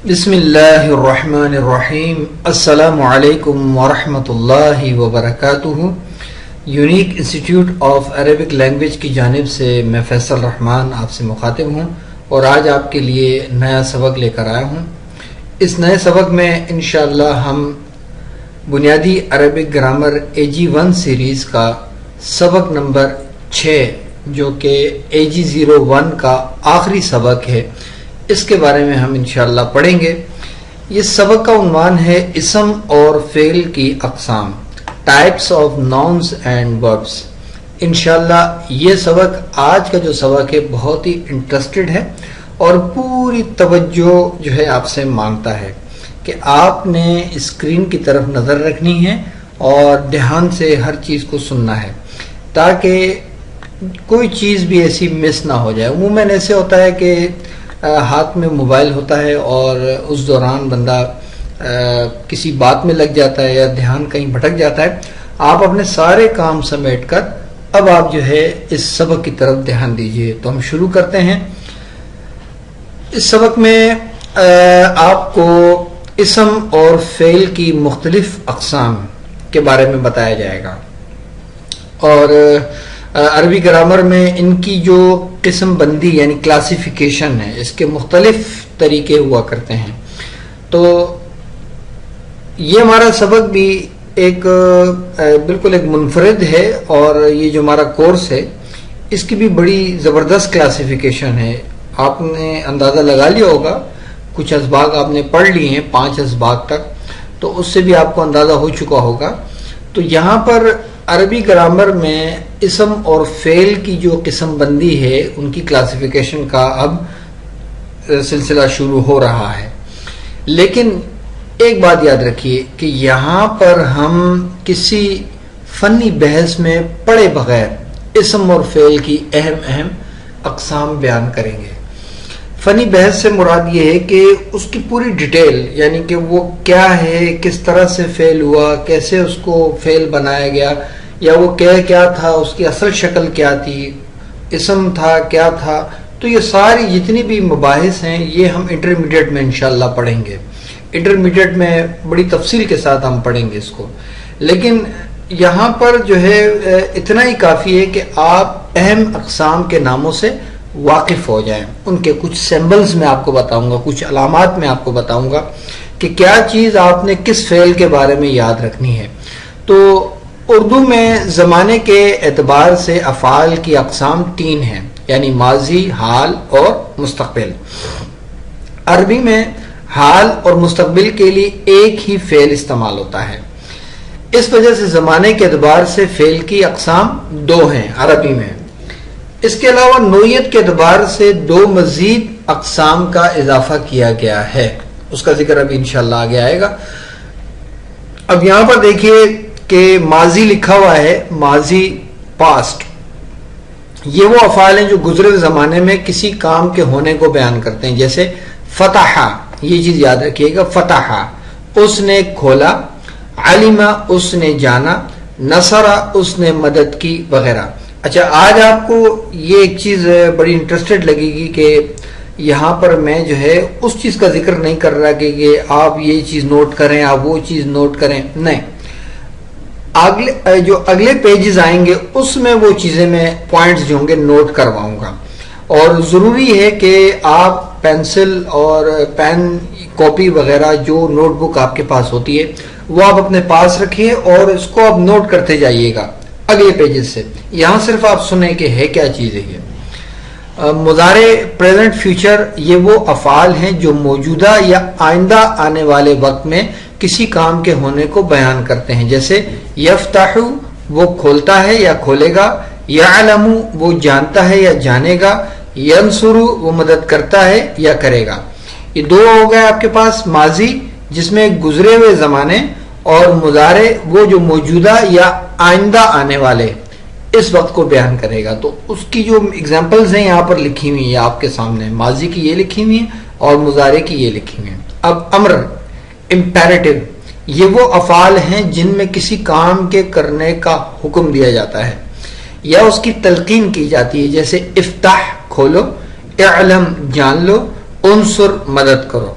بسم اللہ الرحمن الرحیم. السلام علیکم ورحمۃ اللہ وبرکاتہ. Unique institute of Arabic language کی جانب سے میں فیصل رحمان آپ سے مخاطب ہوں اور آج آپ کے لیے نیا سبق لے کر آیا ہوں. اس نئے سبق میں انشاءاللہ ہم بنیادی عربک گرامر AG1 سیریز کا سبق نمبر 6 جو کہ AG01 کا آخری سبق ہے اس کے بارے میں ہم انشاءاللہ پڑھیں گے. یہ سبق کا عنوان ہے اسم اور فعل کی اقسام، types of nouns and verbs. انشاءاللہ یہ سبق آج کا جو سبق ہے بہت ہی انٹرسٹڈ ہے اور پوری توجہ جو ہے آپ سے مانگتا ہے کہ آپ نے اسکرین کی طرف نظر رکھنی ہے اور دھیان سے ہر چیز کو سننا ہے تاکہ کوئی چیز بھی ایسی مس نہ ہو جائے. عموماً ایسے ہوتا ہے کہ ہاتھ میں موبائل ہوتا ہے اور اس دوران بندہ کسی بات میں لگ جاتا ہے یا دھیان کہیں بھٹک جاتا ہے. آپ اپنے سارے کام سمیٹ کر اب آپ جو ہے اس سبق کی طرف دھیان دیجئے. تو ہم شروع کرتے ہیں. اس سبق میں آپ کو اسم اور فعل کی مختلف اقسام کے بارے میں بتایا جائے گا اور عربی گرامر میں ان کی جو قسم بندی یعنی کلاسیفیکیشن ہے اس کے مختلف طریقے ہوا کرتے ہیں. تو یہ ہمارا سبق بھی ایک بالکل ایک منفرد ہے اور یہ جو ہمارا کورس ہے اس کی بھی بڑی زبردست کلاسیفیکیشن ہے. آپ نے اندازہ لگا لیا ہوگا، کچھ اسباق آپ نے پڑھ لی ہیں 5 اسباق تک، تو اس سے بھی آپ کو اندازہ ہو چکا ہوگا. تو یہاں پر عربی گرامر میں اسم اور فعل کی جو قسم بندی ہے ان کی کلاسیفیکیشن کا اب سلسلہ شروع ہو رہا ہے. لیکن ایک بات یاد رکھیے کہ یہاں پر ہم کسی فنی بحث میں پڑے بغیر اسم اور فعل کی اہم اقسام بیان کریں گے. فنی بحث سے مراد یہ ہے کہ اس کی پوری ڈیٹیل یعنی کہ وہ کیا ہے، کس طرح سے فعل ہوا، کیسے اس کو فعل بنایا گیا، یا وہ کیا تھا، اس کی اصل شکل کیا تھی، اسم تھا کیا تھا. تو یہ ساری جتنی بھی مباحث ہیں یہ ہم انٹرمیڈیٹ میں انشاءاللہ پڑھیں گے. انٹرمیڈیٹ میں بڑی تفصیل کے ساتھ ہم پڑھیں گے اس کو. لیکن یہاں پر جو ہے اتنا ہی کافی ہے کہ آپ اہم اقسام کے ناموں سے واقف ہو جائیں. ان کے کچھ سمبلز میں آپ کو بتاؤں گا، کچھ علامات میں آپ کو بتاؤں گا کہ کیا چیز آپ نے کس فعل کے بارے میں یاد رکھنی ہے. تو اردو میں زمانے کے اعتبار سے افعال کی اقسام 3 ہیں، یعنی ماضی، حال اور مستقبل. عربی میں حال اور مستقبل کے لیے ایک ہی فعل استعمال ہوتا ہے. اس وجہ سے زمانے کے اعتبار سے فعل کی اقسام 2 ہیں عربی میں. اس کے علاوہ نوعیت کے اعتبار سے 2 مزید اقسام کا اضافہ کیا گیا ہے، اس کا ذکر ابھی انشاءاللہ آگے آئے گا. اب یہاں پر دیکھیے کہ ماضی لکھا ہوا ہے، ماضی پاسٹ. یہ وہ افعال ہیں جو گزرے زمانے میں کسی کام کے ہونے کو بیان کرتے ہیں. جیسے فتح، یہ چیز یاد رکھیے گا، فتح اس نے کھولا، علم اس نے جانا، نصر اس نے مدد کی وغیرہ. اچھا، آج آپ کو یہ ایک چیز بڑی انٹرسٹڈ لگے گی کہ یہاں پر میں جو ہے اس چیز کا ذکر نہیں کر رہا کہ آپ یہ چیز نوٹ کریں، آپ وہ چیز نوٹ کریں، نہیں. جو اگلے پیجز آئیں گے اس میں وہ چیزیں میں پوائنٹس جو ہوں گے نوٹ کرواؤں گا. اور ضروری ہے کہ آپ پینسل اور پین، کاپی وغیرہ جو نوٹ بک آپ کے پاس ہوتی ہے وہ آپ اپنے پاس رکھیے اور اس کو آپ نوٹ کرتے جائیے گا اگلے پیجز سے. یہاں صرف آپ سنیں کہ ہے کیا چیز ہے یہ. مضارع، پریزنٹ، فیوچر یہ وہ افعال ہیں جو موجودہ یا آئندہ آنے والے وقت میں کسی کام کے ہونے کو بیان کرتے ہیں. جیسے یفتح وہ کھولتا ہے یا کھولے گا، یعلم وہ جانتا ہے یا جانے گا، ینصر وہ مدد کرتا ہے یا کرے گا. یہ 2 ہو گئے آپ کے پاس. ماضی جس میں گزرے ہوئے زمانے، اور مضارع وہ جو موجودہ یا آئندہ آنے والے اس وقت کو بیان کرے گا. تو اس کی جو اگزامپلز ہیں یہاں پر لکھی ہوئی ہیں آپ کے سامنے، ماضی کی یہ لکھی ہوئی ہیں اور مضارع کی یہ لکھی ہوئی ہیں. اب امر، امپیریٹو یہ وہ افعال ہیں جن میں کسی کام کے کرنے کا حکم دیا جاتا ہے یا اس کی تلقین کی جاتی ہے. جیسے افتح کھولو، اعلم جان لو، انصر مدد کرو.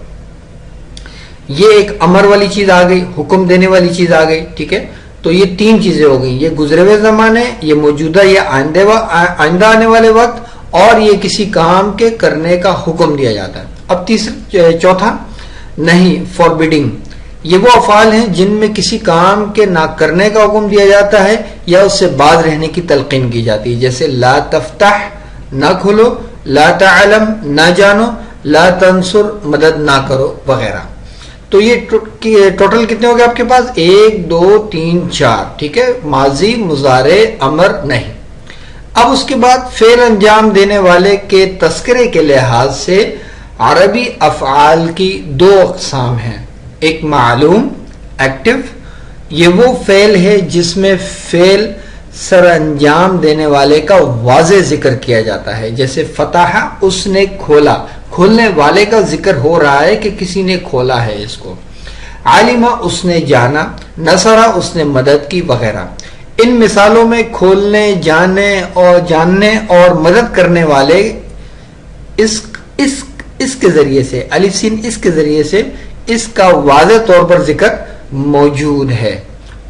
یہ ایک امر والی چیز آ گئی، حکم دینے والی چیز آ گئی، ٹھیک ہے. تو یہ تین چیزیں ہو گئی، یہ گزرے ہوئے زمانے، یہ موجودہ یا آئندہ آنے والے وقت، اور یہ کسی کام کے کرنے کا حکم دیا جاتا ہے. اب چوتھا نہیں، فاربیڈنگ. یہ وہ افعال ہیں جن میں کسی کام کے نہ کرنے کا حکم دیا جاتا ہے یا اس سے باز رہنے کی تلقین کی جاتی ہے، جیسے لا تفتح نہ کھولو، لا تعلم نہ جانو، لا تنصر مدد نہ کرو وغیرہ. تو یہ ٹوٹل کتنے ہو گئے آپ کے پاس؟ 1 2 3 4، ٹھیک ہے. ماضی، مضارع، امر، نہیں. اب اس کے بعد فعل انجام دینے والے کے تذکرے کے لحاظ سے عربی افعال کی دو اقسام ہیں. ایک معلوم ایکٹیو، یہ وہ فعل ہے جس میں فعل سر انجام دینے والے کا واضح ذکر کیا جاتا ہے، جیسے فتح اس نے کھولا، کھولنے والے کا ذکر ہو رہا ہے کہ کسی نے کھولا ہے اس کو. عالمہ اس نے جانا، نصرہ اس نے مدد کی وغیرہ. ان مثالوں میں کھولنے، جاننے اور مدد کرنے والے اس کے ذریعے سے، الف سین اس کے ذریعے سے اس کا واضح طور پر ذکر موجود ہے.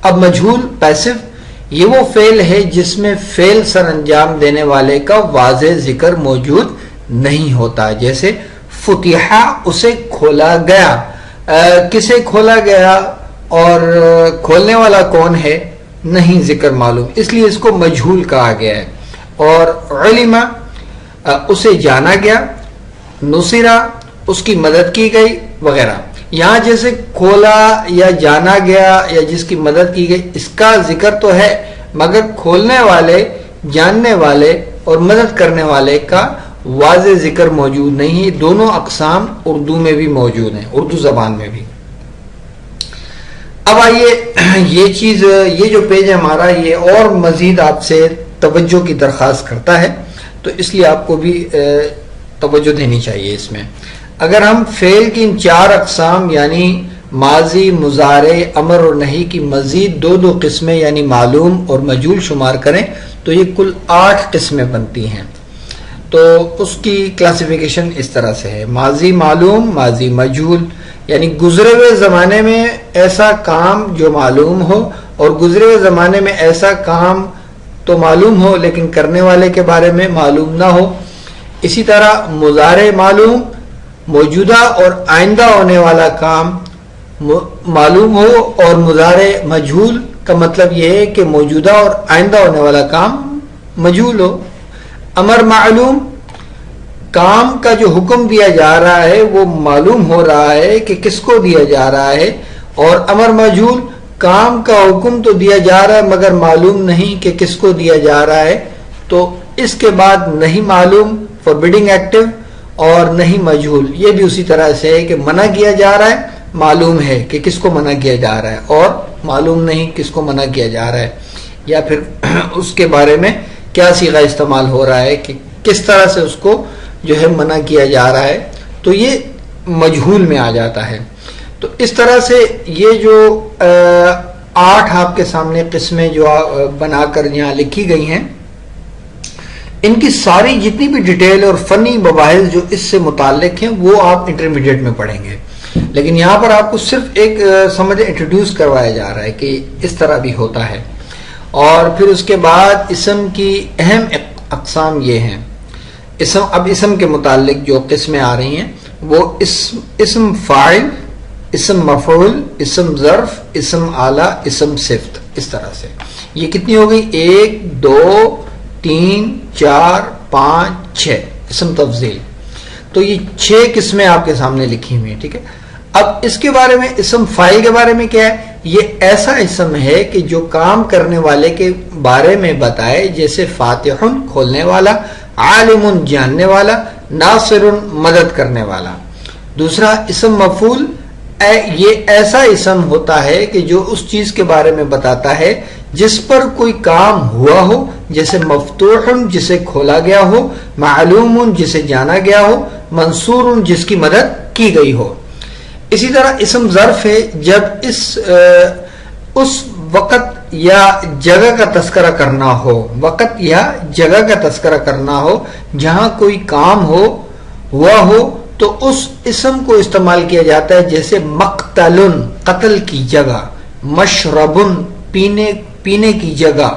اب مجہول پیسو، یہ وہ فعل ہے جس میں فعل سر انجام دینے والے کا واضح ذکر موجود نہیں ہوتا، جیسے فتحہ اسے کھولا گیا. کسے کھولا گیا اور کھولنے والا کون ہے نہیں ذکر معلوم، اس لیے اس کو مجہول کہا گیا ہے. اور علمہ اسے جانا گیا، نصرہ اس کی مدد کی گئی وغیرہ. یہاں جیسے کھولا یا جانا گیا یا جس کی مدد کی گئی، اس کا ذکر تو ہے مگر کھولنے والے، جاننے والے اور مدد کرنے والے کا واضح ذکر موجود نہیں ہے. دونوں اقسام اردو میں بھی موجود ہیں، اردو زبان میں بھی. اب آئیے یہ جو پیج ہے ہمارا، یہ اور مزید آپ سے توجہ کی درخواست کرتا ہے، تو اس لیے آپ کو بھی توجہ دینی چاہیے اس میں. اگر ہم فعل کی ان 4 اقسام یعنی ماضی، مضارع، امر اور نہی کی مزید 2 قسمیں یعنی معلوم اور مجہول شمار کریں تو یہ کل 8 قسمیں بنتی ہیں. تو اس کی کلاسیفیکیشن اس طرح سے ہے: ماضی معلوم، ماضی مجہول، یعنی گزرے ہوئے زمانے میں ایسا کام جو معلوم ہو، اور گزرے ہوئے زمانے میں ایسا کام تو معلوم ہو لیکن کرنے والے کے بارے میں معلوم نہ ہو. اسی طرح مضارع معلوم، موجودہ اور آئندہ ہونے والا کام معلوم ہو، اور مضارع مجہول کا مطلب یہ ہے کہ موجودہ اور آئندہ ہونے والا کام مجہول ہو. امر معلوم، کام کا جو حکم دیا جا رہا ہے وہ معلوم ہو رہا ہے کہ کس کو دیا جا رہا ہے. اور امر مجہول، کام کا حکم تو دیا جا رہا ہے مگر معلوم نہیں کہ کس کو دیا جا رہا ہے. تو اس کے بعد نہیں معلوم، فاربیڈنگ ایکٹیو، اور نہیں مجہول، یہ بھی اسی طرح سے ہے کہ منع کیا جا رہا ہے، معلوم ہے کہ کس کو منع کیا جا رہا ہے، اور معلوم نہیں کس کو منع کیا جا رہا ہے، یا پھر اس کے بارے میں کیا صیغہ استعمال ہو رہا ہے کہ کس طرح سے اس کو جو ہے منع کیا جا رہا ہے. تو یہ مجہول میں آ جاتا ہے. تو اس طرح سے یہ جو 8 آپ کے سامنے قسمیں جو بنا کر یہاں لکھی گئی ہیں، ان کی ساری جتنی بھی ڈیٹیل اور فنی مباحث جو اس سے متعلق ہیں وہ آپ انٹرمیڈیٹ میں پڑھیں گے. لیکن یہاں پر آپ کو صرف ایک سمجھ انٹروڈیوس کروایا جا رہا ہے کہ اس طرح بھی ہوتا ہے. اور پھر اس کے بعد اسم کی اہم اقسام یہ ہیں. اب اسم کے متعلق جو قسمیں آ رہی ہیں وہ اسم فاعل، اسم مفعول، اسم ظرف، اسم آلہ، اسم صفت. اس طرح سے یہ کتنی ہو گئی؟ 1 2 3 4 5 6 اسم تفضیل. تو یہ 6 قسمیں آپ کے سامنے لکھی ہوئی ہیں، ٹھیک ہے. اب اس کے بارے میں اسم فاعل کے بارے میں کیا ہے؟ یہ ایسا اسم ہے کہ جو کام کرنے والے کے بارے میں بتائے، جیسے فاتح کھولنے والا، عالم جاننے والا، ناصر مدد کرنے والا. دوسرا اسم مفعول، یہ ایسا اسم ہوتا ہے کہ جو اس چیز کے بارے میں بتاتا ہے جس پر کوئی کام ہوا ہو، جیسے مفتوح جسے کھولا گیا ہو، معلوم جسے جانا گیا ہو، منصور جس کی مدد کی گئی ہو. اسی طرح اسم ظرف ہے جب اس وقت یا جگہ کا تذکرہ کرنا ہو، وقت یا جگہ کا تذکرہ کرنا ہو جہاں کوئی کام ہوا ہو تو اس اسم کو استعمال کیا جاتا ہے جیسے مقتلن قتل کی جگہ، مشربن پینے کی جگہ،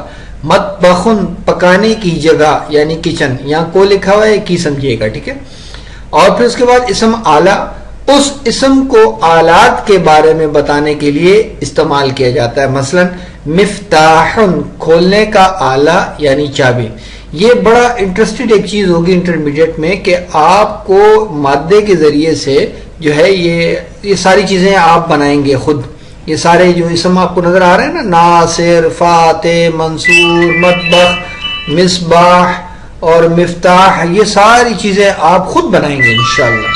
مطبخن پکانے کی جگہ یعنی کچن، یہاں کو لکھا ہوا ہے کی سمجھیے گا، ٹھیک ہے. اور پھر اس کے بعد اسم آلہ، اس اسم کو آلات کے بارے میں بتانے کے لیے استعمال کیا جاتا ہے. مثلا مفتاحن کھولنے کا آلہ یعنی چابی. یہ بڑا انٹرسٹڈ ایک چیز ہوگی انٹرمیڈیٹ میں کہ آپ کو مادے کے ذریعے سے جو ہے یہ ساری چیزیں آپ بنائیں گے خود. یہ سارے جو اسم آپ کو نظر آ رہے ہیں نا، ناصر، فاتح، منصور، مطبخ، مصباح اور مفتاح، یہ ساری چیزیں آپ خود بنائیں گے انشاءاللہ.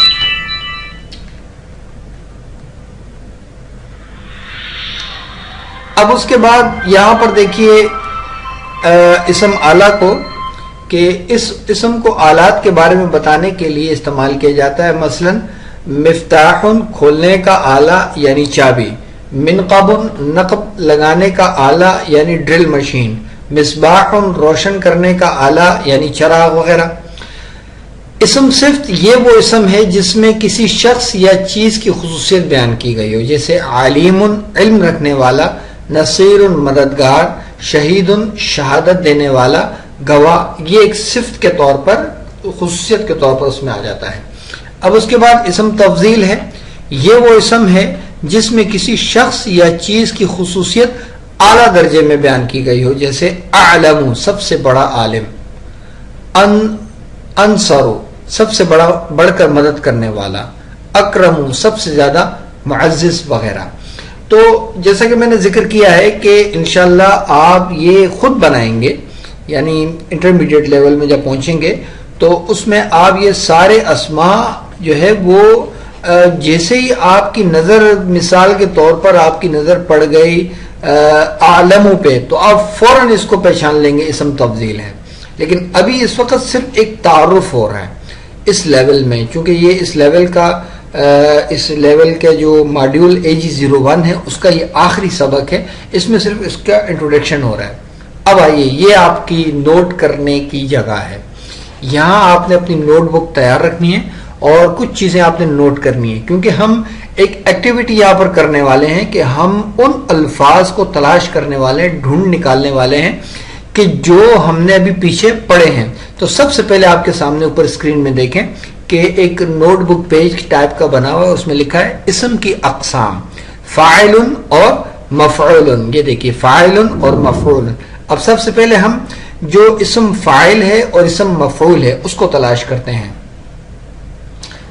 اب اس کے بعد یہاں پر دیکھیے اسم آلہ کو کہ اس اسم کو آلات کے بارے میں بتانے کے لیے استعمال کیا جاتا ہے. مثلا مفتاح کھولنے کا آلہ یعنی چابی، منقب نقب لگانے کا آلہ یعنی ڈرل مشین، مصباح روشن کرنے کا آلہ یعنی چراغ وغیرہ. اسم صفت یہ وہ اسم ہے جس میں کسی شخص یا چیز کی خصوصیت بیان کی گئی ہو، جیسے عالم علم رکھنے والا، نصیر مددگار، شہید شہادت دینے والا، گواہ. یہ ایک صفت کے طور پر خصوصیت کے طور پر اس میں آ جاتا ہے. اب اس کے بعد اسم تفضیل ہے. یہ وہ اسم ہے جس میں کسی شخص یا چیز کی خصوصیت اعلیٰ درجے میں بیان کی گئی ہو، جیسے اعلم سب سے بڑا عالم، انصر سب سے بڑھ کر مدد کرنے والا، اکرم سب سے زیادہ معزز وغیرہ. تو جیسا کہ میں نے ذکر کیا ہے کہ انشاءاللہ آپ یہ خود بنائیں گے، یعنی انٹرمیڈیٹ لیول میں جب پہنچیں گے تو اس میں آپ یہ سارے اسماء جو ہے وہ جیسے ہی آپ کی نظر، مثال کے طور پر آپ کی نظر پڑ گئی عالموں پہ تو آپ فوراً اس کو پہچان لیں گے اسم تفضیل ہے. لیکن ابھی اس وقت صرف ایک تعارف ہو رہا ہے اس لیول میں، چونکہ یہ اس لیول کا جو ماڈیول AG01 ہے اس کا یہ آخری سبق ہے، اس میں صرف اس کا انٹروڈکشن ہو رہا ہے. اب آئیے، یہ آپ کی نوٹ کرنے کی جگہ ہے. یہاں آپ نے اپنی نوٹ بک تیار رکھنی ہے اور کچھ چیزیں آپ نے نوٹ کرنی ہے، کیونکہ ہم ایک ایکٹیویٹی یہاں پر کرنے والے ہیں کہ ہم ان الفاظ کو تلاش کرنے والے ہیں، ڈھونڈ نکالنے والے ہیں کہ جو ہم نے ابھی پیچھے پڑھے ہیں. تو سب سے پہلے آپ کے سامنے اوپر اسکرین میں دیکھیں کہ ایک نوٹ بک پیج ٹائپ کا بنا ہوا ہے، اس میں لکھا ہے اسم کی اقسام، فاعل اور مفعول. یہ دیکھیے فاعل اور مفعول. اب سب سے پہلے ہم جو اسم فاعل ہے اور اسم مفعول ہے اس کو تلاش کرتے ہیں.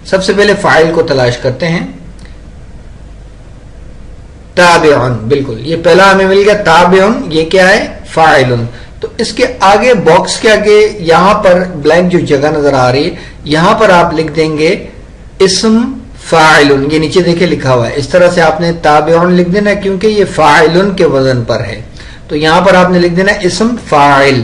سب سے پہلے فاعل کو تلاش کرتے ہیں. تابعن، بالکل یہ پہلا ہمیں مل گیا تابعن. یہ کیا ہے؟ فاعل. تو اس کے آگے باکس کے آگے یہاں پر بلینک جو جگہ نظر آ رہی ہے، یہاں پر آپ لکھ دیں گے اسم فاعل. یہ نیچے دیکھیں لکھا ہوا ہے، اس طرح سے آپ نے تابعن لکھ دینا کیونکہ یہ فاعل کے وزن پر ہے. تو یہاں پر آپ نے لکھ دینا اسم فاعل.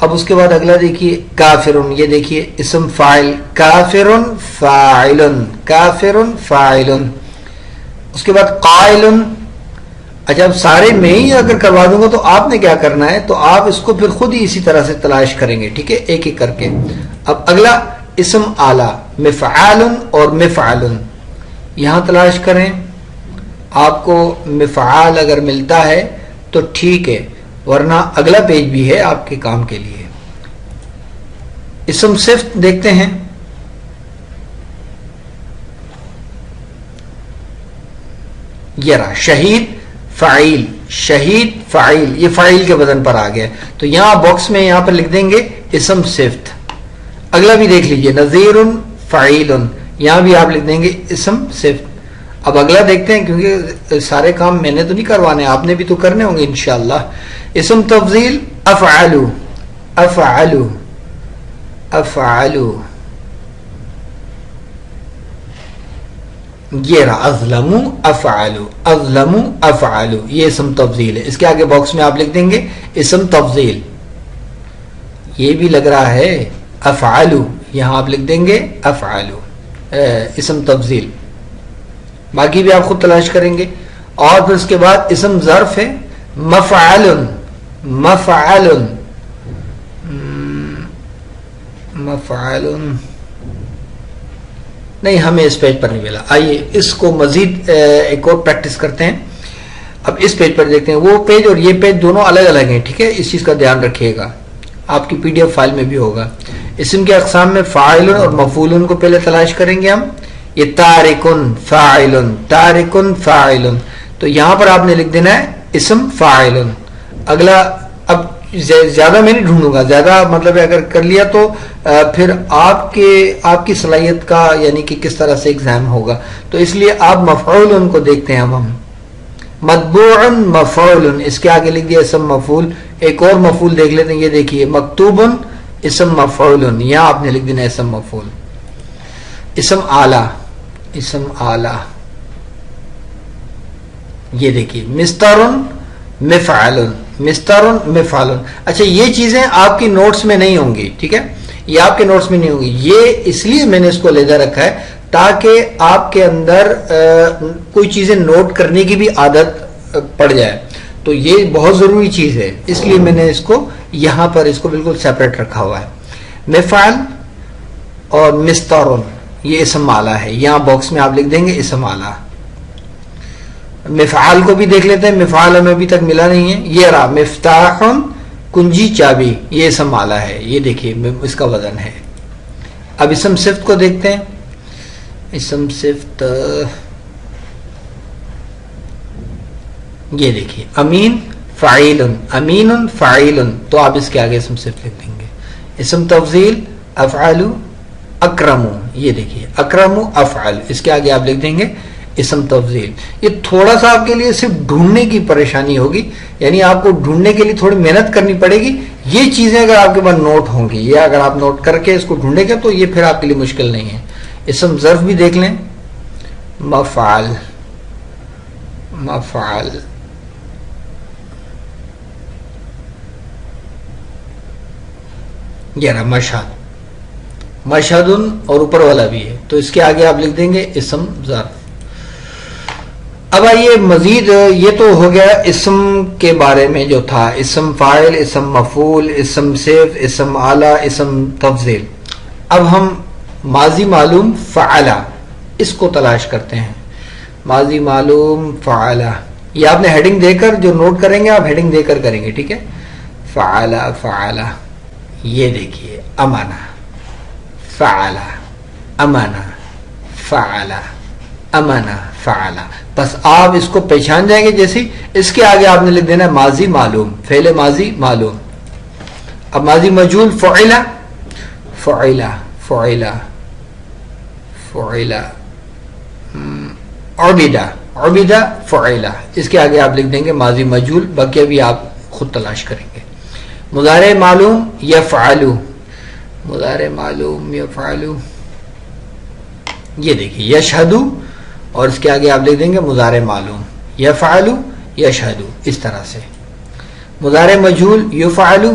اب اس کے بعد اگلا دیکھیے کافرن. یہ دیکھیے اسم فاعل، کافرن فاعل، کافرن فاعل. اس کے بعد قائل. اچھا اب سارے میں ہی اگر کروا دوں گا تو آپ نے کیا کرنا ہے، تو آپ اس کو پھر خود ہی اسی طرح سے تلاش کریں گے، ٹھیک ہے، ایک ایک کر کے. اب اگلا اسم آلہ، مفعال اور مفعل. یہاں تلاش کریں. آپ کو مفعال اگر ملتا ہے تو ٹھیک ہے، ورنہ اگلا پیج بھی ہے آپ کے کام کے لیے. اسم صفت دیکھتے ہیں. یہ رہا شہید فاعل، شہید فاعل، یہ فاعل کے وزن پر آ گیا. تو یہاں باکس میں یہاں پر لکھ دیں گے اسم صفت. اگلا بھی دیکھ لیجئے نذیر فاعل، یہاں بھی آپ لکھ دیں گے اسم صفت. اب اگلا دیکھتے ہیں کیونکہ سارے کام میں نے تو نہیں کروانے، آپ نے بھی تو کرنے ہوں گے انشاءاللہ. اسم تفضیل افعلو، افعلو، افعلو. یہ رہا اظلمو افعلو، اظلمو افعلو. یہ اسم تفضیل ہے. اس کے آگے باکس میں آپ لکھ دیں گے اسم تفضیل. یہ بھی لگ رہا ہے افعلو، یہاں آپ لکھ دیں گے افعلو، اسم تفضیل. باقی بھی آپ خود تلاش کریں گے. اور پھر اس کے بعد اسم ظرف ہے مفعل، مفعل، مفعل. نہیں ہمیں اس پیج پر نہیں ملا. آئیے اس کو مزید ایک اور پریکٹس کرتے ہیں. اب اس پیج پر دیکھتے ہیں. وہ پیج اور یہ پیج دونوں الگ الگ ہیں, ٹھیک ہے, اس چیز کا دھیان رکھیے گا, آپ کی پی ڈی ایف فائل میں بھی ہوگا. اسم کے اقسام میں فاعل اور مفعول کو پہلے تلاش کریں گے ہم. یہ تارکن فاعل, تارکن فاعل, تو یہاں پر آپ نے لکھ دینا ہے اسم فاعل. اگلا اب زیادہ میں نہیں ڈھونڈوں گا, زیادہ مطلب اگر کر لیا تو پھر آپ کی صلاحیت کا یعنی کہ کس طرح سے ایگزام ہوگا, تو اس لیے آپ مفعول کو دیکھتے ہیں. اب ہم مطبوع مفعول, اس کے آگے لکھ دیا اسم مفعول. ایک اور مفعول دیکھ لیتے ہیں, یہ دیکھیے مکتوب اسم مفعول, یہاں آپ نے لکھ دینا اسم مفعول. اسم اعلی, اسم اعلی, یہ دیکھیے مستر مفعل, مستر مفعل. اچھا یہ چیزیں آپ کی نوٹس میں نہیں ہوں گی, ٹھیک ہے, یہ آپ کے نوٹس میں نہیں ہوں گی. یہ اس لیے میں نے اس کو علیحدہ رکھا ہے تاکہ آپ کے اندر کوئی چیزیں نوٹ کرنے کی بھی عادت پڑ جائے. تو یہ بہت ضروری چیز ہے, اس لیے میں نے اس کو یہاں پر اس کو بالکل سیپریٹ رکھا ہوا ہے. مفعل اور مستر یہ اسم اعلی ہے, یہاں باکس میں آپ لکھ دیں گے اسم اعلی. مفعال کو بھی دیکھ لیتے ہیں, مفعال ہمیں ابھی تک ملا نہیں ہے. یہ رہا مفتاح کنجی چابی, یہ اسم اعلی ہے, یہ دیکھیے اس کا وزن ہے. اب اسم صفت کو دیکھتے ہیں. اسم صفت یہ دیکھیے امین فاعل, امین فاعل, تو آپ اس کے آگے اسم صفت لکھ دیں گے. اسم تفضیل افعال اکرم, یہ دیکھیے اکرم افعال, اس کے آگے آپ لکھ دیں گے اسم تفضیل. یہ تھوڑا سا آپ کے لیے صرف ڈھونڈنے کی پریشانی ہوگی, یعنی آپ کو ڈھونڈنے کے لیے تھوڑی محنت کرنی پڑے گی. یہ چیزیں اگر آپ کے پاس نوٹ ہوں گی, یہ اگر آپ نوٹ کر کے اس کو ڈھونڈیں گے تو یہ پھر آپ کے لیے مشکل نہیں ہے. اسم ظرف بھی دیکھ لیں, مفعل, مفعل, یہ رہا مشہد, مشہد اور اوپر والا بھی ہے, تو اس کے آگے آپ لکھ دیں گے اسم ظرف. اب آئیے مزید, یہ تو ہو گیا اسم کے بارے میں جو تھا, اسم فاعل, اسم مفعول, اسم صفت, اسم اعلی, اسم تفضیل. اب ہم ماضی معلوم فعلا اس کو تلاش کرتے ہیں. ماضی معلوم فعلا, یہ آپ نے ہیڈنگ دے کر جو نوٹ کریں گے آپ ہیڈنگ دے کر کریں گے, ٹھیک ہے. فعلا فعلا, یہ دیکھیے امانا فعلا, امانا فعلا, امانا فعلا. بس آپ اس کو پہچان جائیں گے. جیسے اس کے آگے آپ نے لکھ دینا ماضی معلوم, فعل ماضی معلوم. اب ماضی مجہول فعلا, فعلا, فعلا, فعلا, عبیدہ, عبیدہ فعلا, اس کے آگے آپ لکھ دیں گے ماضی مجہول. باقی بھی آپ خود تلاش کریں گے. مضارع معلوم یفعلو, مضارع معلوم یفعلو, یہ دیکھیے یشہدو, اور اس کے آگے آپ لکھ دیں گے مضارع معلوم یفعلو یشہدو, اس طرح سے. مضارع مجہول یفعلو,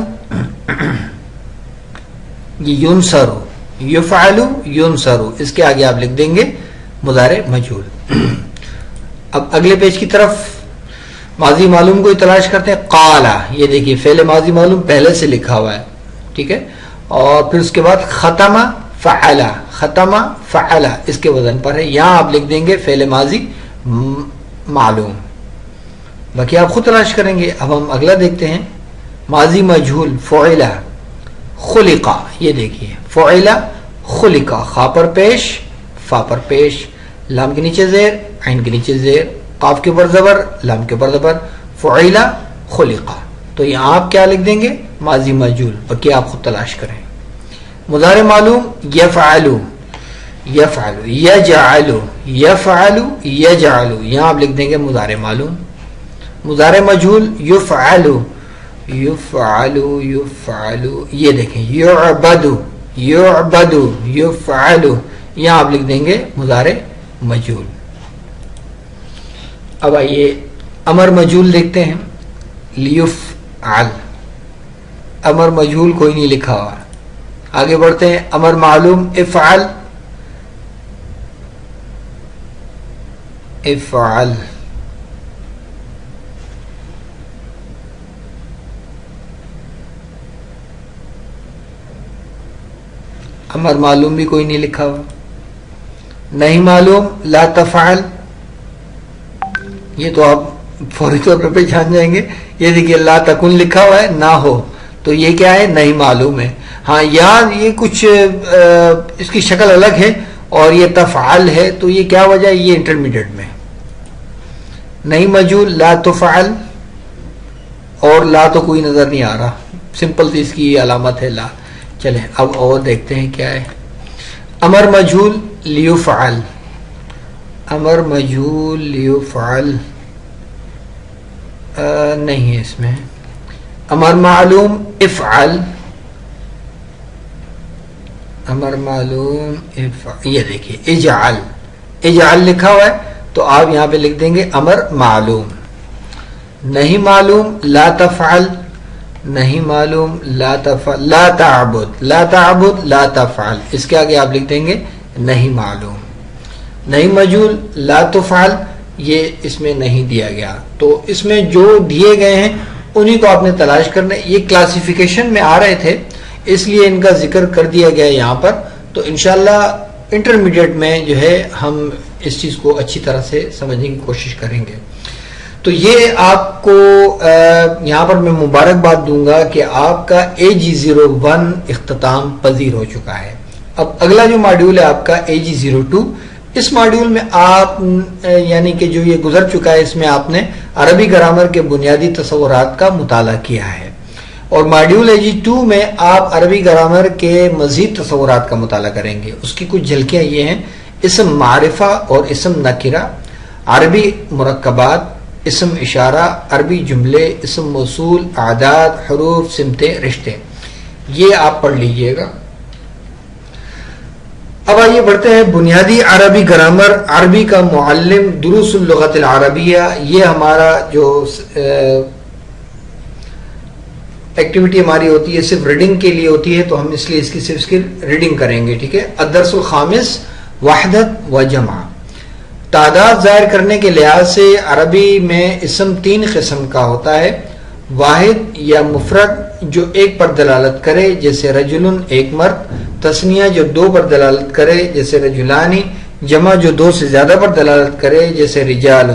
ینصرو, یفعلو ینصرو, اس کے آگے آپ لکھ دیں گے مضارع مجہول. اب اگلے پیج کی طرف ماضی معلوم کو تلاش کرتے ہیں. قالا, یہ دیکھیے فعل ماضی معلوم پہلے سے لکھا ہوا ہے, ٹھیک ہے, اور پھر اس کے بعد ختم فعلا, ختم فعلا, اس کے وزن پر ہے. یہاں آپ لکھ دیں گے فعل ماضی معلوم. باقی آپ خود تلاش کریں گے. اب ہم اگلا دیکھتے ہیں ماضی مجہول فعلا خلقا, یہ دیکھیے فعلا خلقا, خا پر پیش, فا پر پیش, لام کے نیچے زیر, عین کے نیچے زیر, قاف کے اوپر زبر, لام کے اوپر زبر, فعلا خلقا. تو یہاں آپ کیا لکھ دیں گے ماضی مجہول. باقی آپ خود تلاش کریں. مضارع معلوم یفعلو, یفعلو, یجعلو, یفعلو یجعلو, یہاں آپ لکھ دیں گے مضارع معلوم. مضارع مجہول یفعلو, یفعلو, یفعلو, یہ دیکھیں یعبدو, یعبدو, یفعلو, یہاں آپ لکھ دیں گے مضارع مجہول. اب آئیے امر مجہول دیکھتے ہیں. لیفعل, امر مجہول کوئی نہیں لکھا ہوا. آگے بڑھتے ہیں. امر معلوم افعل, افعل, امر معلوم بھی کوئی نہیں لکھا ہوا. نہیں معلوم لا تفعل، یہ تو آپ فوری طور پہ پہچان جائیں گے. یہ دیکھیے لا تکن لکھا ہوا ہے، نہ ہو، تو یہ کیا ہے؟ نہیں معلوم ہے. ہاں یہاں یہ کچھ اس کی شکل الگ ہے اور یہ تفعل ہے، تو یہ کیا وجہ ہے؟ یہ انٹرمیڈیٹ میں نہیں مجهول لا تفعل، اور لا تو کوئی نظر نہیں آ رہا، سمپل سی اس کی علامت ہے لا. چلیں اب اور دیکھتے ہیں کیا ہے. امر مجهول لیفعل، امر مجهول لیفعل نہیں ہے اس میں. امر معلوم افعل، امر معلوم افعل، یہ دیکھیے اجعل، اجعل لکھا ہوا ہے تو آپ یہاں پہ لکھ دیں گے امر معلوم. نہیں معلوم لا تفعل، نہیں معلوم لا تفعل، لا تعبد، لا تعبد لا تفعل، اس کے آگے آپ لکھ دیں گے نہیں معلوم. نہیں مجهول لا تفعل، یہ اس میں نہیں دیا گیا، تو اس میں جو دیے گئے ہیں انہی کو آپ نے تلاش کرنا ہے. یہ کلاسیفیکیشن میں آ رہے تھے اس لیے ان کا ذکر کر دیا گیا یہاں پر. تو انشاءاللہ انٹرمیڈیٹ میں جو ہے ہم اس چیز کو اچھی طرح سے سمجھنے کی کوشش کریں گے. تو یہ آپ کو یہاں پر میں مبارکباد دوں گا کہ آپ کا AG01 اختتام پذیر ہو چکا ہے. اب اگلا جو ماڈیول ہے آپ کا AG02، اس ماڈیول میں آپ یعنی کہ جو یہ گزر چکا ہے اس میں آپ نے عربی گرامر کے بنیادی تصورات کا مطالعہ کیا ہے، اور ماڈیول AG2 میں آپ عربی گرامر کے مزید تصورات کا مطالعہ کریں گے. اس کی کچھ جھلکیاں یہ ہیں: اسم معرفہ اور اسم نکرہ، عربی مرکبات، اسم اشارہ، عربی جملے، اسم موصول، اعداد، حروف، سمتیں، رشتے، یہ آپ پڑھ لیجئے گا. اب آئیے بڑھتے ہیں بنیادی عربی گرامر، عربی کا معلم، دروس اللغت العربیہ. یہ ہمارا جو ایکٹیویٹی ہماری ہوتی ہے صرف ریڈنگ کے لیے ہوتی ہے، تو ہم اس لیے اس کی ریڈنگ کریں گے. ٹھیک ہے. الدرس الخامس وحدت و جمع. تعداد ظاہر کرنے کے لحاظ سے عربی میں اسم 3 قسم کا ہوتا ہے: واحد یا مفرد جو ایک پر دلالت کرے جیسے رجل ایک مرد، تثنیہ جو 2 پر دلالت کرے جیسے رجلانی، جمع جو 2 سے زیادہ پر دلالت کرے جیسے رجال.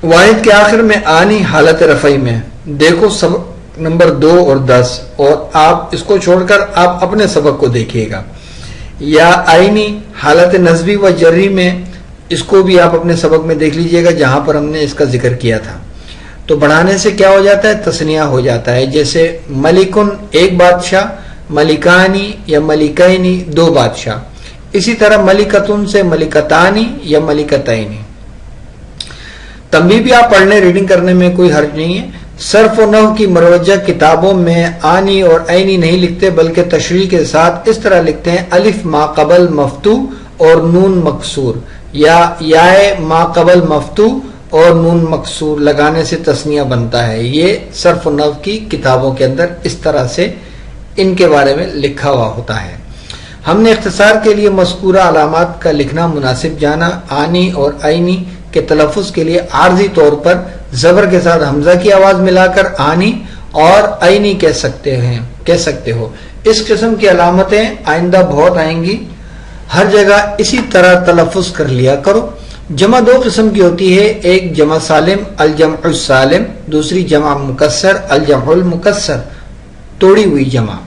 واحد کے آخر میں آنی حالت رفعی میں، دیکھو سبق نمبر 2 اور 10، اور آپ اس کو چھوڑ کر آپ اپنے سبق کو دیکھیے گا. یا آئینی حالت نصبی و جری میں، اس کو بھی آپ اپنے سبق میں دیکھ لیجئے گا جہاں پر ہم نے اس کا ذکر کیا تھا. تو بڑھانے سے کیا ہو جاتا ہے؟ تثنیہ ہو جاتا ہے، جیسے ملکن ایک بادشاہ، ملکانی یا ملکینی 2 بادشاہ. اسی طرح ملکتن سے ملکتانی یا ملکتینی. تنبیہ بھی آپ پڑھنے ریڈنگ کرنے میں کوئی حرج نہیں ہے. صرف و نحو کی مروجہ کتابوں میں آنی اور عینی نہیں لکھتے بلکہ تشریح کے ساتھ اس طرح لکھتے ہیں: الف ما قبل مفتوح اور نون مکسور، یا یائے ما قبل مفتوح اور نون مکسور لگانے سے تثنیہ بنتا ہے. یہ صرف و نحو کی کتابوں کے اندر اس طرح سے ان کے بارے میں لکھا ہوا ہوتا ہے. ہم نے اختصار کے لیے مذکورہ علامات کا لکھنا مناسب جانا. آنی اور عینی کے تلفظ کے لیے عارضی طور پر زبر کے ساتھ حمزہ کی آواز ملا کر آنی اور عینی کہہ سکتے ہو. اس قسم کی علامتیں آئندہ بہت آئیں گی، ہر جگہ اسی طرح تلفظ کر لیا کرو. جمع 2 قسم کی ہوتی ہے: ایک جمع سالم الجمع السالم، دوسری جمع مکسر الجمع المکسر توڑی ہوئی جمع.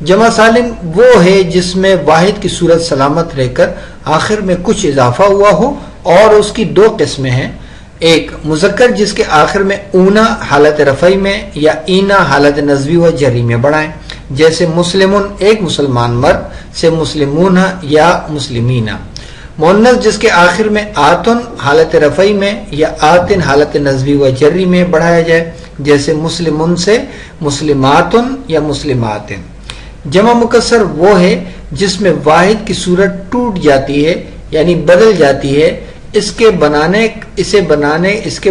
جمع سالم وہ ہے جس میں واحد کی صورت سلامت رہ کر آخر میں کچھ اضافہ ہوا ہو، اور اس کی 2 قسمیں ہیں: ایک مذکر جس کے آخر میں اونا حالت رفعی میں یا اینا حالت نصبی و جری میں بڑھائیں، جیسے مسلمون ایک مسلمان مرد سے مسلمون یا مسلمین. مؤنث جس کے آخر میں آتن حالت رفعی میں یا آتن حالت نصبی و جری میں بڑھایا جائے، جیسے مسلمون سے مسلماتن یا مسلماتن. جمع مکسر وہ ہے جس میں واحد کی صورت ٹوٹ جاتی ہے یعنی بدل جاتی ہے. اس کے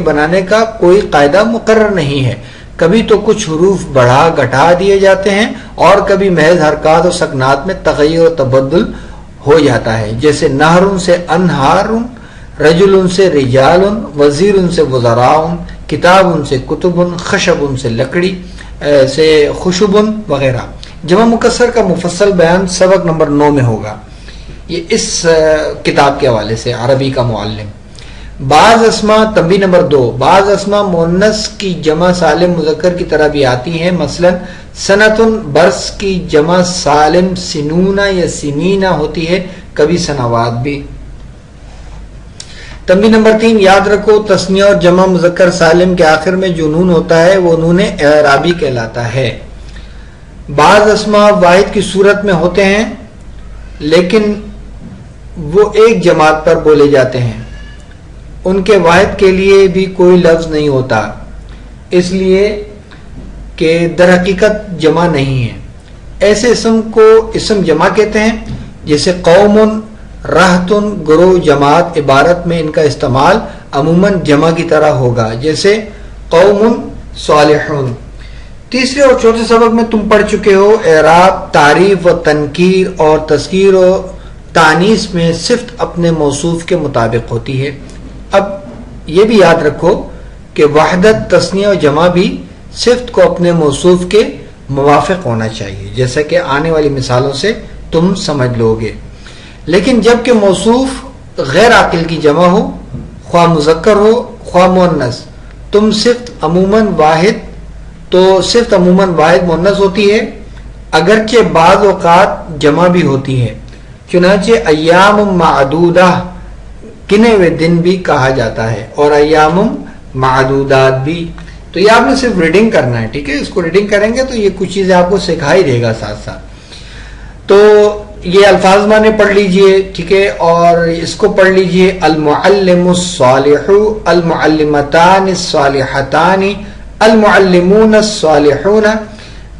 بنانے کا کوئی قاعدہ مقرر نہیں ہے. کبھی تو کچھ حروف بڑھا گھٹا دیے جاتے ہیں اور کبھی محض حرکات و سکنات میں تغیر و تبدل ہو جاتا ہے، جیسے نہر سے انہار، رجل سے رجال، وزیر سے وزراء، کتاب سے کتب، خشب سے لکڑی سے خشب وغیرہ. جمع مکسر کا مفصل بیان سبق نمبر 9 میں ہوگا. یہ اس کتاب کے حوالے سے عربی کا معلم. بعض اسماء تنبیہ نمبر 2، بعض اسماء مؤنث کی جمع سالم مذکر کی طرح بھی آتی ہیں، مثلا سنتن برس کی جمع سالم سنونا یا سنینا ہوتی ہے، کبھی سنوات بھی. تنبیہ نمبر 3، یاد رکھو تثنیہ اور جمع مذکر سالم کے آخر میں جو نون ہوتا ہے وہ نون اعرابی کہلاتا ہے. بعض اسماء واحد کی صورت میں ہوتے ہیں لیکن وہ ایک جماعت پر بولے جاتے ہیں، ان کے واحد کے لیے بھی کوئی لفظ نہیں ہوتا، اس لیے کہ در حقیقت جمع نہیں ہے. ایسے اسم کو اسم جمع کہتے ہیں، جیسے قوم، رہتن، گروہ، جماعت. عبارت میں ان کا استعمال عموماً جمع کی طرح ہوگا، جیسے قوم صالحون. تیسرے اور چوتھے سبق میں تم پڑھ چکے ہو اعراب، تعریف و تنکیر اور تذکیر و تانیث میں صفت اپنے موصوف کے مطابق ہوتی ہے. اب یہ بھی یاد رکھو کہ وحدت، تثنیہ و جمع بھی صفت کو اپنے موصوف کے موافق ہونا چاہیے، جیسا کہ آنے والی مثالوں سے تم سمجھ لو گے. لیکن جب کہ موصوف غیر عاقل کی جمع ہو، خواہ مذکر ہو خواہ مؤنث، تم صفت عموماً واحد مؤنث ہوتی ہے، اگرچہ بعض اوقات جمع بھی ہوتی ہے. چنانچہ ایام معدودہ گنے ہوئے دن بھی کہا جاتا ہے، اور ایام معدودات بھی. تو یہ آپ نے صرف ریڈنگ کرنا ہے، ٹھیک ہے؟ اس کو ریڈنگ کریں گے تو یہ کچھ چیزیں آپ کو سکھائی دے گا ساتھ ساتھ. تو یہ الفاظ معنی پڑھ لیجئے، ٹھیک ہے؟ اور اس کو پڑھ لیجئے: المعلم الصالح، المعلمتان الصالحتان، المعلمون الصالحون.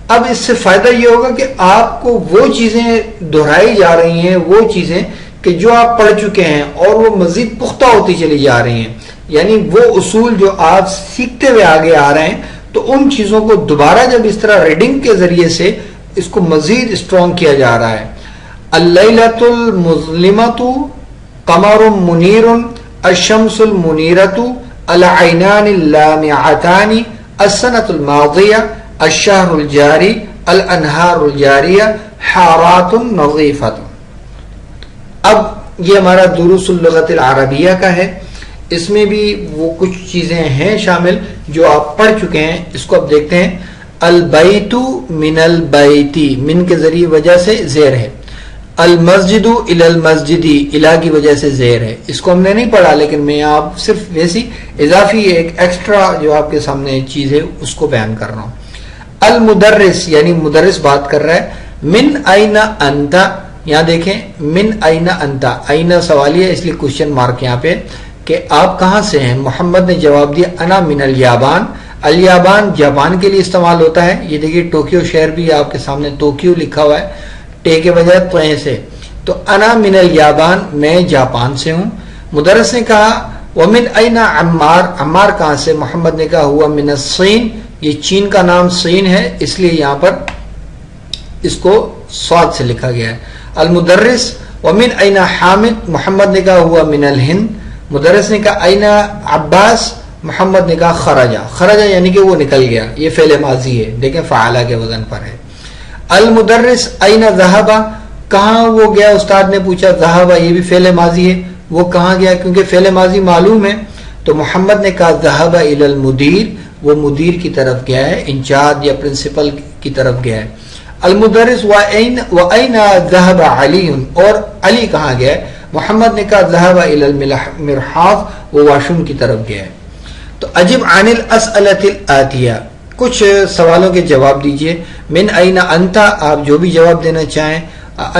اب اس سے فائدہ یہ ہوگا کہ آپ کو وہ چیزیں دہرائی جا رہی ہیں، وہ چیزیں کہ جو آپ پڑھ چکے ہیں، اور وہ مزید پختہ ہوتی چلی جا رہی ہیں. یعنی وہ اصول جو آپ سیکھتے ہوئے آگے آ رہے ہیں، تو ان چیزوں کو دوبارہ جب اس طرح ریڈنگ کے ذریعے سے اس کو مزید اسٹرانگ کیا جا رہا ہے. اللیلۃ المظلمۃ، قمر منیر، الشمس المنیرۃ، العینان اللامعتان، السنۃ الماضیہ، الشہر الجاری، الانہار الجاریہ، حارات نظیفۃ. اب یہ ہمارا دروس اللغت العربیہ کا ہے، اس میں بھی وہ کچھ چیزیں ہیں شامل جو آپ پڑھ چکے ہیں. اس کو اب دیکھتے ہیں. البیت من البیتی، من کے ذریعے وجہ سے زیر ہے. المسجد الی المسجدی، الی کی وجہ سے زیر ہے. اس کو ہم نے نہیں پڑھا، لیکن میں آپ صرف ویسی اضافی ایک ایکسٹرا جو آپ کے سامنے چیز ہے اس کو بیان کر رہا ہوں. المدرس، یعنی مدرس بات کر رہا ہے. من این انت، یہاں دیکھیں من این انت، این سوالیہ اس لیے کوشچن مارک یہاں پہ کہ آپ کہاں سے ہیں. محمد نے جواب دیا انا من الیابان. الیابان جاپان کے لیے استعمال ہوتا ہے. یہ دیکھیے ٹوکیو شہر بھی آپ کے سامنے ٹوکیو لکھا ہوا ہے، ٹے کے بجائے توئیں سے. تو انا من الیابان، میں جاپان سے ہوں. مدرس نے کہا ومن این عمار، عمار کہاں سے؟ محمد نے کہا ہوا من الصین، یہ چین کا نام صین ہے، اس لیے یہاں پر اس کو صاد سے لکھا گیا ہے. المدرس ومن این حامد، محمد نے کہا ہوا من الہند. مدرس نے کہا این عباس، محمد نے کہا خرجہ. خرجہ یعنی کہ وہ نکل گیا، یہ فعل ماضی ہے، دیکھیں فعالہ کے وزن پر ہے. المدرس این ذهب، کہاں وہ گیا؟ استاد نے پوچھا. ذهب یہ بھی فعل ماضی ہے، وہ کہاں گیا؟ کیونکہ فعل ماضی معلوم ہے. تو محمد نے کہا ذهب الی المدیر، وہ مدیر کی طرف گیا ہے، انچارج یا پرنسپل کی طرف گیا ہے. المدرس وَأَيْنَ ذَهَبَ عَلِيٌّ، اور علی کہاں گیا ہے؟ محمد نے کہا ذهب الى المرحاض، وہ واش روم کی طرف گیا ہے. تو اجب عن الاسئلة الآتیہ، کچھ سوالوں کے جواب دیجئے. من این انت، آپ جو بھی جواب دینا چاہیں.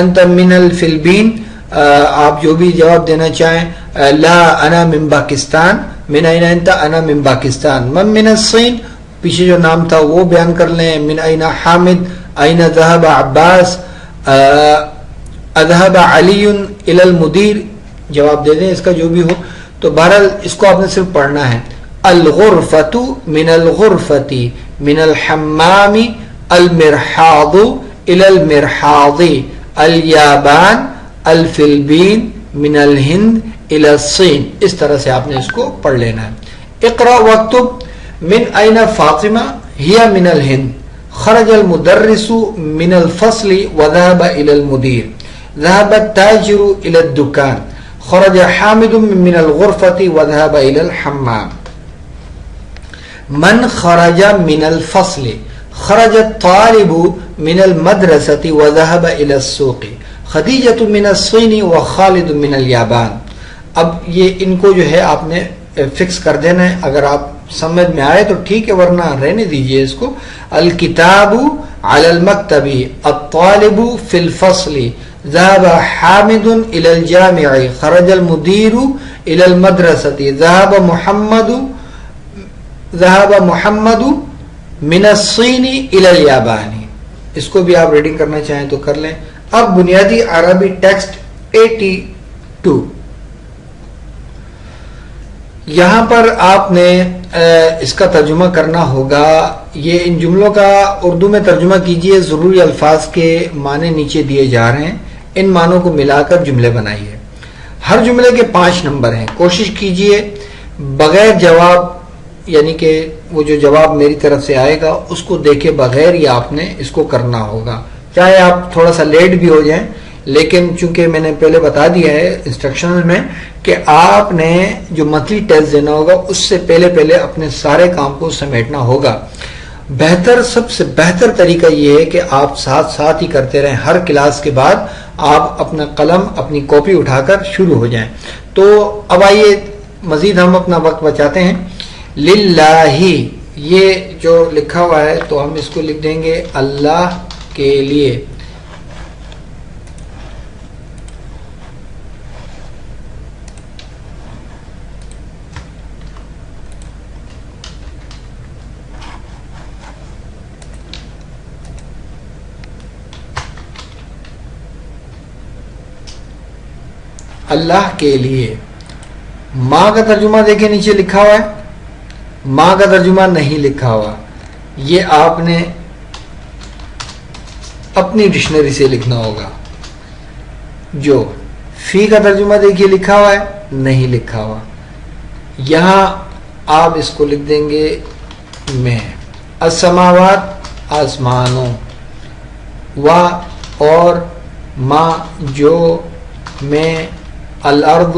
انت من الفلبین، آپ جو بھی جواب دینا چاہیں. لا انا من پاکستان. من این انت، انا من پاکستان. من الصین، پیچھے جو نام تھا وہ بیان کر لیں. من این حامد، این ذهب عباس، اذهب علی الی المدیر، جواب دے دیں اس کا جو بھی ہو. تو بہرحال اس کو آپ نے صرف پڑھنا ہے. الغرفۃ من الغرفۃ، من الحمام، المرحاض الی المرحاض، الیابان، الفلبین، من الہند الی الصین. اس طرح سے آپ نے اس کو پڑھ لینا ہے. اقرأ واکتب. من این فاطمہ، ہی من الہند. خرج المدرس من الفصل وذهب الى المدیر. ذهب التاجر الى الدكان خرج حامد من الغرفة وذهب الى الحمام. من خرج من الفصل خرج الطالب من المدرسة وذهب الى السوق. خدیجة من الصين وخالد من اليابان. اب یہ ان کو جو ہے آپ نے فکس کر دینا ہے، اگر آپ سمجھ میں آئے تو ٹھیک ہے ورنہ رہنے دیجئے اس کو. الکتاب علی المکتب الطالب فی الفصل ذهب حامد الى الجامع خرج المدیر الى المدرسة ذهب محمد من الصین الى اليابان. اس کو بھی آپ ریڈنگ کرنا چاہیں تو کر لیں. اب بنیادی عربی ٹیکسٹ 82، یہاں پر آپ نے اس کا ترجمہ کرنا ہوگا. یہ ان جملوں کا اردو میں ترجمہ کیجئے. ضروری الفاظ کے معنی نیچے دیے جا رہے ہیں، ان معنوں کو ملا کر جملے بنائیے. ہر جملے کے 5 نمبر ہیں. کوشش کیجئے بغیر جواب، یعنی کہ وہ جو جواب میری طرف سے آئے گا اس کو دیکھے بغیر ہی آپ نے اس کو کرنا ہوگا. چاہے آپ تھوڑا سا لیٹ بھی ہو جائیں، لیکن چونکہ میں نے پہلے بتا دیا ہے انسٹرکشن میں کہ آپ نے جو منتھلی ٹیسٹ دینا ہوگا اس سے پہلے اپنے سارے کام کو سمیٹنا ہوگا. سب سے بہتر طریقہ یہ ہے کہ آپ ساتھ ہی کرتے رہیں. ہر کلاس کے بعد آپ اپنا قلم اپنی کاپی اٹھا کر شروع ہو جائیں. تو اب آئیے مزید ہم اپنا وقت بچاتے ہیں. للہ یہ جو لکھا ہوا ہے تو ہم اس کو لکھ دیں گے اللہ کے لیے. اللہ کے لیے. ماں کا ترجمہ دیکھیں نیچے لکھا ہوا ہے، ماں کا ترجمہ نہیں لکھا ہوا، یہ آپ نے اپنی ڈکشنری سے لکھنا ہوگا. جو فی کا ترجمہ دیکھیے لکھا ہوا ہے، نہیں لکھا ہوا. یہاں آپ اس کو لکھ دیں گے میں. السماوات آسمانوں، و اور ما جو میں، الارض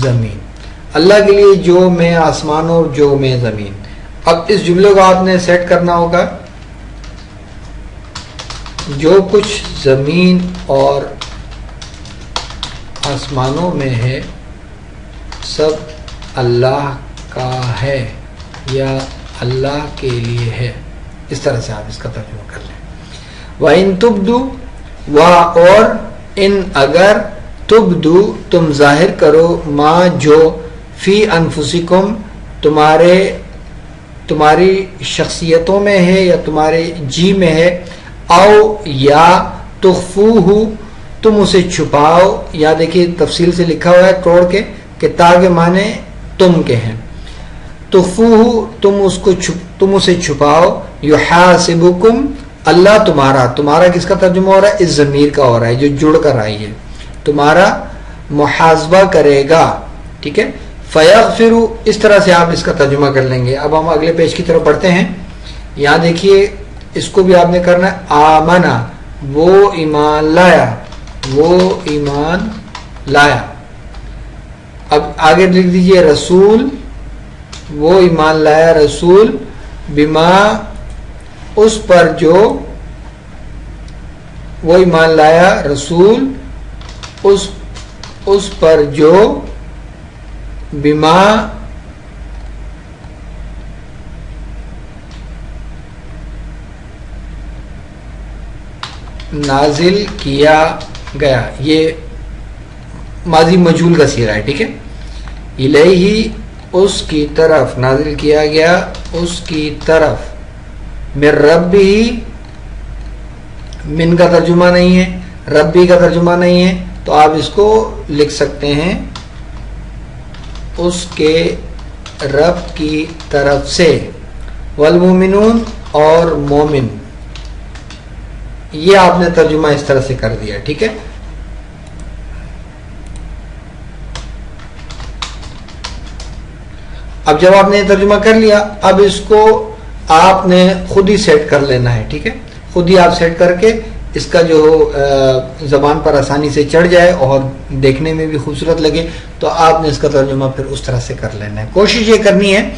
زمین. اللہ کے لیے جو میں آسمانوں اور جو میں زمین. اب اس جملے کو آپ نے سیٹ کرنا ہوگا. جو کچھ زمین اور آسمانوں میں ہے سب اللہ کا ہے یا اللہ کے لیے ہے. اس طرح سے آپ اس کا ترجمہ کر لیں. وَإِن تُبْدُوا، و اور ان اگر، تبدو تم ظاہر کرو، ما جو، فی انفسکم تمہاری شخصیتوں میں ہے یا تمہارے جی میں ہے، او یا تخفوہ تم اسے چھپاؤ. یا دیکھیے تفصیل سے لکھا ہوا ہے توڑ کے کہ تاکہ معنی تم کے ہیں. تخفوہ تم اسے چھپاؤ. یحاسبکم اللہ تمہارا کس کا ترجمہ ہو رہا ہے؟ اس ضمیر کا ہو رہا ہے جو جڑ کر آئی ہے. تمہارا محاسبہ کرے گا. ٹھیک ہے. فیغفر، اس طرح سے آپ اس کا ترجمہ کر لیں گے. اب ہم اگلے پیج کی طرف پڑھتے ہیں. یہاں دیکھیے اس کو بھی آپ نے کرنا ہے. آمنا، وہ ایمان لایا، وہ ایمان لایا. اب آگے لکھ دیجئے رسول، وہ ایمان لایا رسول، بما اس پر جو، وہ ایمان لایا رسول اس پر جو، بما نازل کیا گیا. یہ ماضی مجہول کا صیغہ ہے. ٹھیک ہے. الیہ اس کی طرف، نازل کیا گیا اس کی طرف، من ربی، من کا ترجمہ نہیں ہے، ربی کا ترجمہ نہیں ہے، تو آپ اس کو لکھ سکتے ہیں اس کے رب کی طرف سے. والمومنون اور مومن، یہ آپ نے ترجمہ اس طرح سے کر دیا. ٹھیک ہے. اب جب آپ نے یہ ترجمہ کر لیا، اب اس کو آپ نے خود ہی سیٹ کر لینا ہے. ٹھیک ہے. خود ہی آپ سیٹ کر کے اس کا جو زبان پر آسانی سے چڑھ جائے اور دیکھنے میں بھی خوبصورت لگے تو آپ نے اس کا ترجمہ پھر اس طرح سے کر لینا ہے. کوشش یہ کرنی ہے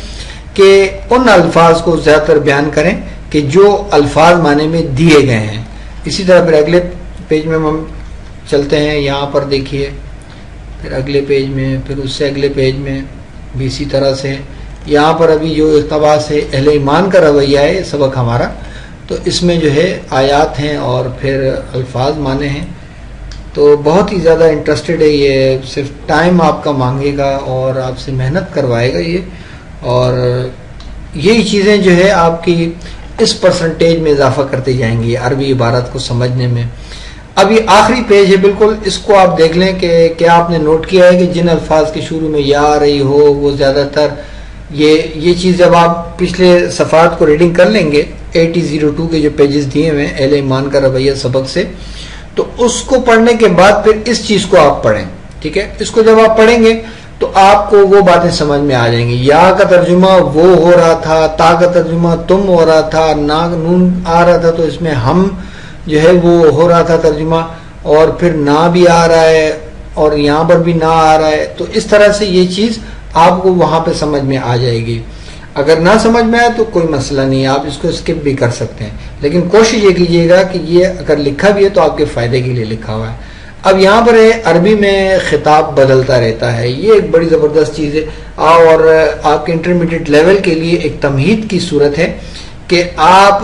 کہ ان الفاظ کو زیادہ تر بیان کریں کہ جو الفاظ معنی میں دیے گئے ہیں. اسی طرح پھر اگلے پیج میں ہم چلتے ہیں. یہاں پر دیکھیے پھر اگلے پیج میں، پھر اس سے اگلے پیج میں بھی اسی طرح سے. یہاں پر ابھی جو اقتباس ہے اہل ایمان کا رویہ ہے سبق ہمارا، تو اس میں جو ہے آیات ہیں اور پھر الفاظ معنی ہیں. تو بہت ہی زیادہ انٹرسٹڈ ہے یہ، صرف ٹائم آپ کا مانگے گا اور آپ سے محنت کروائے گا یہ، اور یہی چیزیں جو ہے آپ کی اس پرسنٹیج میں اضافہ کرتے جائیں گی عربی عبارت کو سمجھنے میں. اب یہ آخری پیج ہے بالکل، اس کو آپ دیکھ لیں کہ کیا آپ نے نوٹ کیا ہے کہ جن الفاظ کے شروع میں یا آ رہی ہو وہ زیادہ تر یہ چیز جب آپ پچھلے صفحات کو ریڈنگ کر لیں گے 8002 کے جو پیجز دیے ہوئے ہیں اہل ایمان کا رویہ سبق سے، تو اس کو پڑھنے کے بعد پھر اس چیز کو آپ پڑھیں. ٹھیک ہے، اس کو جب آپ پڑھیں گے تو آپ کو وہ باتیں سمجھ میں آ جائیں گی. یا کا ترجمہ وہ ہو رہا تھا، تا کا ترجمہ تم ہو رہا تھا، نون آ رہا تھا تو اس میں ہم جو ہے وہ ہو رہا تھا ترجمہ، اور پھر نہ بھی آ رہا ہے اور یہاں پر بھی نہ آ رہا ہے. تو اس طرح سے یہ چیز آپ کو وہاں پہ سمجھ میں آ جائے گی. اگر نہ سمجھ میں آئے تو کوئی مسئلہ نہیں، آپ اس کو اسکپ بھی کر سکتے ہیں، لیکن کوشش یہ کیجیے گا کہ یہ اگر لکھا بھی ہے تو آپ کے فائدے کے لیے لکھا ہوا ہے. اب یہاں پر ہے عربی میں خطاب بدلتا رہتا ہے، یہ ایک بڑی زبردست چیز ہے اور آپ کے انٹرمیڈیٹ لیول کے لیے ایک تمہید کی صورت ہے کہ آپ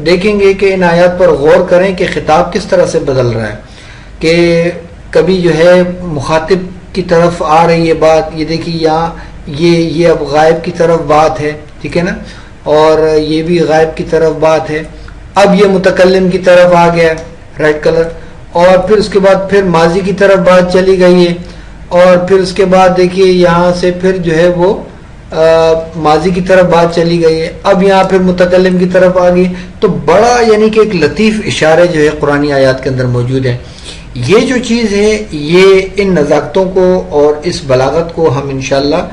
دیکھیں گے کہ ان آیات پر غور کریں کہ خطاب کس طرح سے بدل رہا ہے. کہ کبھی جو ہے مخاطب کی طرف آ رہی ہے بات، یہ دیکھیے یہاں یہ اب غائب کی طرف بات ہے، ٹھیک ہے نا، اور یہ بھی غائب کی طرف بات ہے. اب یہ متکلم کی طرف آ گیا ریڈ کلر، اور پھر اس کے بعد پھر ماضی کی طرف بات چلی گئی ہے، اور پھر اس کے بعد دیکھیے یہاں سے پھر جو ہے وہ ماضی کی طرف بات چلی گئی ہے. اب یہاں پھر متکلم کی طرف آ گئی. تو بڑا یعنی کہ ایک لطیف اشارے جو ہے قرآنی آیات کے اندر موجود ہیں. یہ جو چیز ہے یہ ان نزاکتوں کو اور اس بلاغت کو ہم انشاءاللہ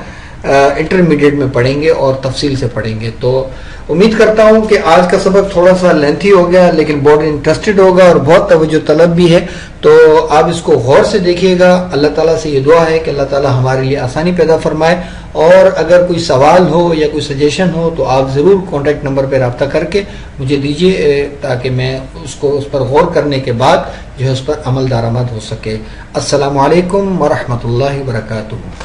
انٹرمیڈیٹ میں پڑھیں گے اور تفصیل سے پڑھیں گے. تو امید کرتا ہوں کہ آج کا سبق تھوڑا سا لینتھی ہو گیا لیکن بہت انٹرسٹڈ ہوگا اور بہت توجہ طلب بھی ہے. تو آپ اس کو غور سے دیکھیے گا. اللہ تعالیٰ سے یہ دعا ہے کہ اللہ تعالیٰ ہمارے لیے آسانی پیدا فرمائے، اور اگر کوئی سوال ہو یا کوئی سجیشن ہو تو آپ ضرور کانٹیکٹ نمبر پہ رابطہ کر کے مجھے دیجیے تاکہ میں اس پر غور کرنے کے بعد جو ہے اس پر عمل درآمد ہو سکے. السلام علیکم ورحمۃ اللہ وبرکاتہ.